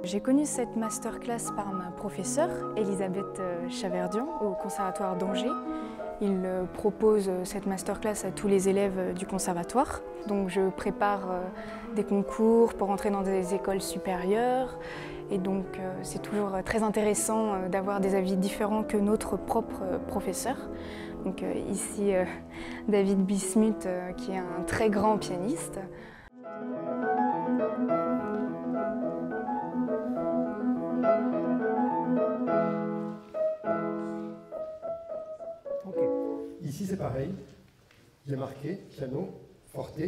J'ai connu cette masterclass par ma professeure, Elisabeth Chaverdian, au Conservatoire d'Angers. Il propose cette masterclass à tous les élèves du conservatoire. Donc je prépare des concours pour entrer dans des écoles supérieures. Et donc c'est toujours très intéressant d'avoir des avis différents que notre propre professeur. Donc ici David Bismuth qui est un très grand pianiste. Ok. Ici c'est pareil, il est marqué piano, forte,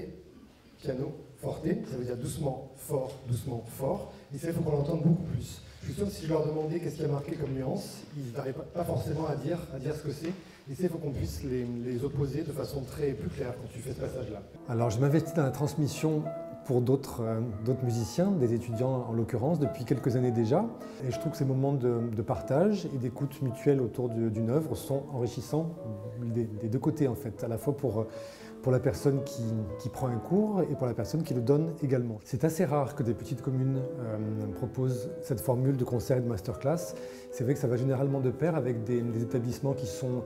piano, forte, ça veut dire doucement, fort, et ça il faut qu'on l'entende beaucoup plus. Je suis sûr que si je leur demandais qu'est-ce qu'il y a marqué comme nuance, ils n'arrivent pas forcément à dire ce que c'est, et ça il faut qu'on puisse les opposer de façon plus claire quand tu fais ce passage-là. Alors je m'investis dans la transmission pour d'autres musiciens, des étudiants en l'occurrence, depuis quelques années déjà. Et je trouve que ces moments de partage et d'écoute mutuelle autour d'une œuvre sont enrichissants des deux côtés en fait, à la fois pour la personne qui prend un cours et pour la personne qui le donne également. C'est assez rare que des petites communes proposent cette formule de concert et de masterclass. C'est vrai que ça va généralement de pair avec des établissements qui sont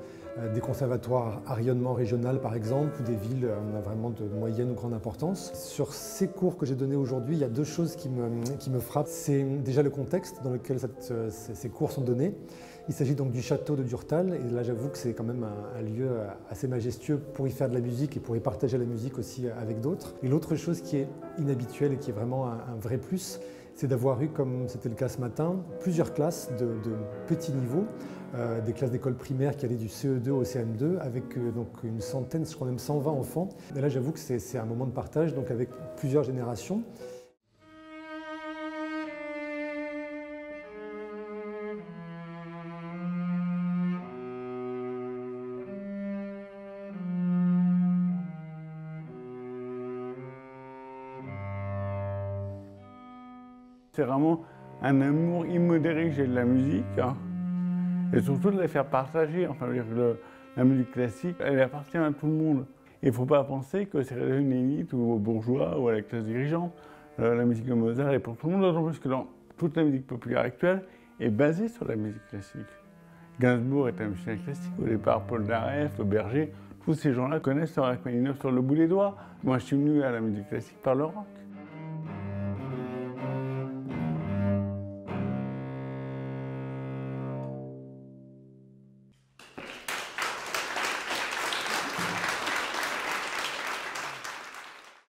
des conservatoires à rayonnement régional par exemple, ou des villes vraiment de moyenne ou grande importance. Sur ces cours que j'ai donnés aujourd'hui, il y a deux choses qui me frappent. C'est déjà le contexte dans lequel ces cours sont donnés. Il s'agit donc du château de Durtal, et là j'avoue que c'est quand même un lieu assez majestueux pour y faire de la musique et pour y partager la musique aussi avec d'autres. Et l'autre chose qui est inhabituelle et qui est vraiment un vrai plus, c'est d'avoir eu, comme c'était le cas ce matin, plusieurs classes de petits niveaux, des classes d'école primaire qui allaient du CE2 au CM2 avec donc une centaine, je crois même 120 enfants. Et là j'avoue que c'est un moment de partage donc avec plusieurs générations. C'est vraiment un amour immodéré que j'ai de la musique, hein, et surtout de la faire partager. Enfin, la musique classique, elle appartient à tout le monde. Il ne faut pas penser que c'est réservé à une élite ou aux bourgeois ou à la classe dirigeante. La musique de Mozart est pour tout le monde, d'autant plus que toute la musique populaire actuelle est basée sur la musique classique. Gainsbourg est un musicien classique. Au départ, Paul Naref, Berger, tous ces gens-là connaissent le Rachmaninov sur le bout des doigts. Moi, je suis venu à la musique classique par le rock.